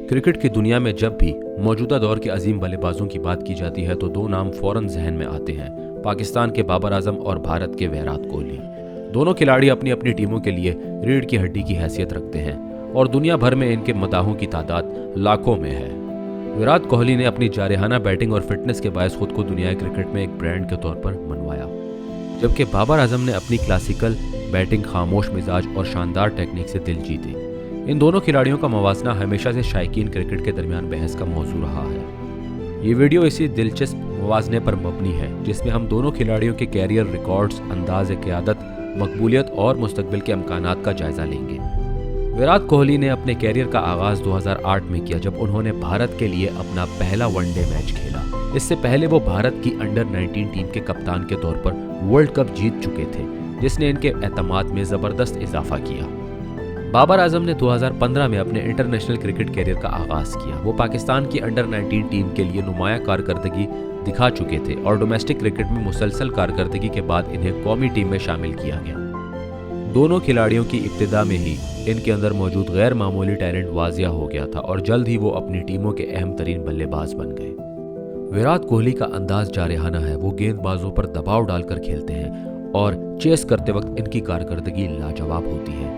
Cricket की दुनिया में जब भी मौजूदा दौर के अजीम बल्लेबाजों की बात की जाती है तो दो नाम फौरन जहन में आते हैं। पाकिस्तान के बाबर आजम और भारत के विराट कोहली। दोनों खिलाड़ी अपनी अपनी टीमों के लिए रीढ़ की हड्डी की हैसियत रखते हैं और दुनिया भर में इनके मदाहों की तादाद लाखों में है। विराट कोहली ने अपनी जारहाना बैटिंग और फिटनेस के बायस खुद को दुनिया क्रिकेट में एक ब्रांड के तौर पर मनवाया, जबकि बाबर आजम ने अपनी क्लासिकल बैटिंग, खामोश मिजाज और शानदार टेक्निक से दिल जीते। इन दोनों खिलाड़ियों का मवाजना हमेशा से शायकीन क्रिकेट के दरमियान बहस का मौजू रहा है। ये वीडियो इसी दिलचस्प मवाजने पर मबनी है जिसमें हम दोनों खिलाड़ियों के कैरियर रिकॉर्ड्स, अंदाज क़यादत, मकबूलियत और मुस्तकबिल के अमकानात का जायजा लेंगे। विराट कोहली ने अपने कैरियर का आगाज 2008 में किया जब उन्होंने भारत के लिए अपना पहला वनडे मैच खेला। इससे पहले वो भारत की अंडर 19 टीम के कप्तान के तौर पर वर्ल्ड कप जीत चुके थे, जिसने इनके एतमाद में ज़बरदस्त इजाफा किया। बाबर आजम ने 2015 में अपने इंटरनेशनल क्रिकेट कैरियर का आगाज किया। वो पाकिस्तान की अंडर 19 टीम के लिए नुमाया कारकर्दगी दिखा चुके थे और डोमेस्टिक क्रिकेट में मुसलसल कारकर्दगी के बाद इन्हें कौमी टीम में शामिल किया गया। दोनों खिलाड़ियों की इब्तिदा में ही इनके अंदर मौजूद गैर मामूली टैलेंट वाजिया हो गया था और जल्द ही वो अपनी टीमों के अहम तरीन बल्लेबाज बन गए। विराट कोहली का अंदाज जारहाना है। वो गेंदबाजों पर दबाव डालकर खेलते हैं और चेस करते वक्त इनकी कारकर्दगी लाजवाब होती है।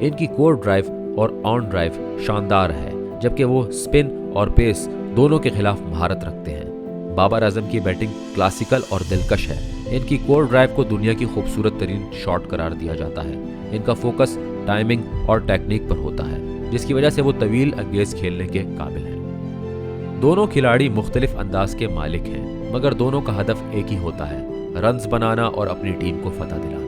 इनकी कोर ड्राइव और ऑन ड्राइव शानदार है, जबकि वो स्पिन और पेस दोनों के खिलाफ महारत रखते हैं। बाबर आजम की बैटिंग क्लासिकल और दिलकश है। इनकी कोर ड्राइव को दुनिया की खूबसूरत तरीन शॉट करार दिया जाता है। इनका फोकस टाइमिंग और टेक्निक पर होता है, जिसकी वजह से वो तवील अंगेज खेलने के काबिल हैं। दोनों खिलाड़ी मुख्तलिफ अंदाज के मालिक हैं, मगर दोनों का हदफ एक ही होता है, रन्स बनाना और अपनी टीम को फतह दिलाना।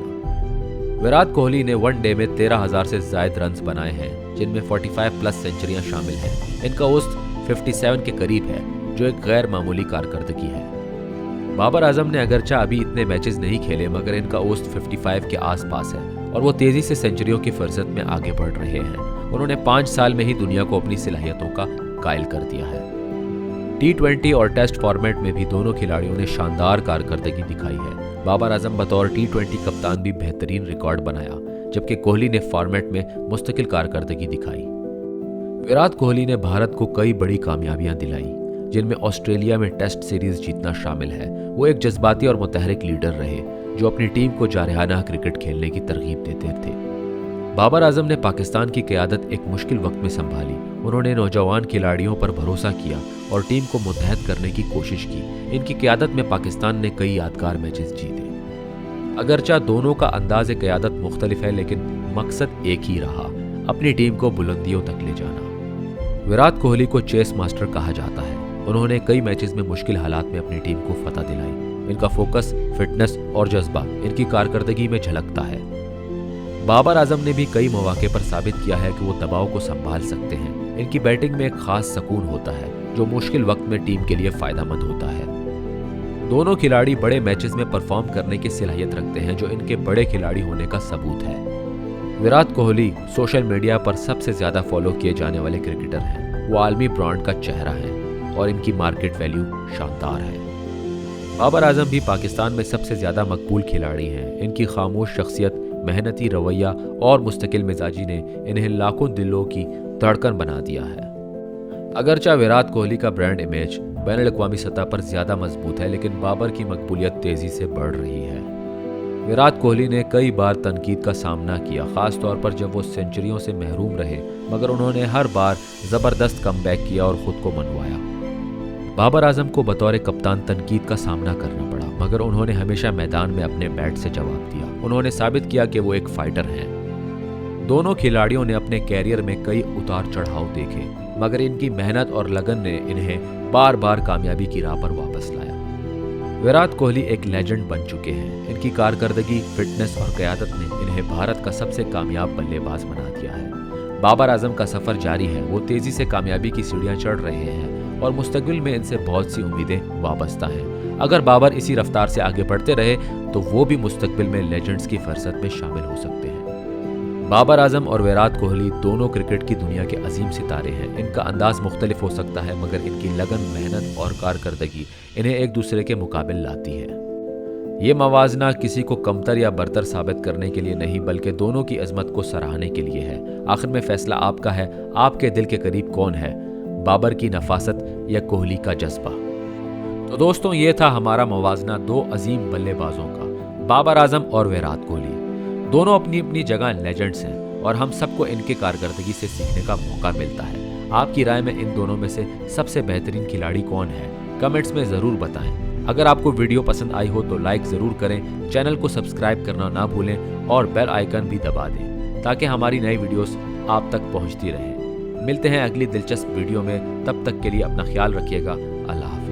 विराट कोहली ने वनडे में 13,000 से ज्यादा रन्स बनाए हैं, जिनमें 45 प्लस सेंचुरियां शामिल हैं। इनका औसत 57 के करीब है, जो एक गैर मामूली कारकर्दगी है। बाबर आजम ने अगरचा अभी इतने मैचेस नहीं खेले, मगर इनका औसत 55 के आसपास है और वो तेजी से सेंचुरियों की फुर्सत में आगे बढ़ रहे हैं। उन्होंने 5 साल में ही दुनिया को अपनी सलाहियतों का कायल कर दिया है। T20 और टेस्ट फॉर्मेट में भी दोनों खिलाड़ियों ने शानदार कारकर्दगी दिखाई है। बाबर आजम बतौर T20 कप्तान भी बेहतरीन रिकॉर्ड बनाया, जबकि कोहली ने फॉर्मेट में मुस्तकिल कारकर्दगी दिखाई। विराट कोहली ने भारत को कई बड़ी कामयाबियां दिलाई, जिनमें ऑस्ट्रेलिया में टेस्ट सीरीज जीतना शामिल है। वो एक जज्बाती और मुतहरिक लीडर रहे, जो अपनी टीम को जारहाना क्रिकेट खेलने की तरगीब देते थे। बाबर आजम ने पाकिस्तान की क़यादत एक मुश्किल वक्त में संभाली। उन्होंने नौजवान खिलाड़ियों पर भरोसा किया और टीम को मुत्तहद करने की कोशिश की। इनकी क़यादत में पाकिस्तान ने कई यादगार मैचेस जीते। अगरचा दोनों का अंदाज़ क़यादत मुख्तलिफ है, लेकिन मकसद एक ही रहा, अपनी टीम को बुलंदियों तक ले जाना। विराट कोहली को चेस मास्टर कहा जाता है। उन्होंने कई मैचेस में मुश्किल हालात में अपनी टीम को फतह दिलाई। इनका फोकस, फिटनेस और जज्बा इनकी कारकर्दगी में झलकता है। बाबर आजम ने भी कई मौके पर साबित किया है कि वो दबाव को संभाल सकते हैं। इनकी बैटिंग में एक खास सुकून होता है, जो मुश्किल वक्त में टीम के लिए फायदेमंद होता है। दोनों खिलाड़ी बड़े मैचेस में परफॉर्म करने की सलाहियत रखते हैं, जो इनके बड़े खिलाड़ी होने का सबूत है। विराट कोहली सोशल मीडिया पर सबसे ज्यादा फॉलो किए जाने वाले क्रिकेटर हैं। वो आलमी ब्रांड का चेहरा है और इनकी मार्केट वैल्यू शानदार है। बाबर आजम भी पाकिस्तान में सबसे ज्यादा मकबूल खिलाड़ी हैं। इनकी खामोश शख्सियत, मेहनती रवैया और मुस्तकिल मिजाजी ने इन्हें लाखों दिलों की धड़कन बना दिया है। अगरचा विराट कोहली का ब्रांड इमेज बैनुल-अक़वामी सतह पर ज्यादा मजबूत है, लेकिन बाबर की मकबूलियत तेजी से बढ़ रही है। विराट कोहली ने कई बार तनकीद का सामना किया, खास तौर पर जब वो सेंचुरियों से महरूम रहे, मगर उन्होंने हर बार जबरदस्त कमबैक किया और खुद को मनवाया। बाबर आजम को बतौर कप्तान तनकीद का सामना करना पड़ा, मगर उन्होंने हमेशा मैदान में अपने बैट से जवाब दिया। उन्होंने साबित किया कि वो एक फाइटर हैं। दोनों खिलाड़ियों ने अपने कैरियर में कई उतार चढ़ाव देखे, मगर इनकी मेहनत और लगन ने इन्हें बार बार कामयाबी की राह पर वापस लाया। विराट कोहली एक लेजेंड बन चुके हैं। इनकी कारकर्दगी, फिटनेस और क़यादत ने इन्हें भारत का सबसे कामयाब बल्लेबाज बना दिया है। बाबर आजम का सफर जारी है। वो तेजी से कामयाबी की सीढ़ियां चढ़ रहे हैं और मुस्तकबिल में इनसे बहुत सी उम्मीदें वाबस्ता हैं। अगर बाबर इसी रफ्तार से आगे बढ़ते रहे तो वो भी मुस्तकबिल में लेजेंड्स की फहरिस्त में शामिल हो सकते हैं। बाबर आजम और विराट कोहली दोनों क्रिकेट की दुनिया के अजीम सितारे हैं। इनका अंदाज मुख्तलिफ हो सकता है, मगर इनकी लगन, मेहनत और कारकर्दगी इन्हें एक दूसरे के मुकाबिल लाती है। ये मवाजना किसी को कमतर या बरतर साबित करने के लिए नहीं, बल्कि दोनों की अजमत को सराहने के लिए है। आखिर में फैसला आपका है, आपके दिल के करीब कौन है, बाबर की नफासत या कोहली का जज्बा। तो दोस्तों, ये था हमारा मुवाजना दो अजीम बल्लेबाजों का, बाबर आजम और विराट कोहली। दोनों अपनी अपनी जगह लेजेंड्स हैं और हम सबको इनके कारकर्दगी से सीखने का मौका मिलता है। आपकी राय में इन दोनों में से सबसे बेहतरीन खिलाड़ी कौन है? कमेंट्स में ज़रूर बताएं। अगर आपको वीडियो पसंद आई हो तो लाइक ज़रूर करें, चैनल को सब्सक्राइब करना ना भूलें और बेल आइकन भी दबा दें ताकि हमारी नई वीडियोस आप तक पहुंचती रहें। मिलते हैं अगली दिलचस्प वीडियो में, तब तक के लिए अपना ख्याल रखिएगा। अल्लाह हाफ़िज़।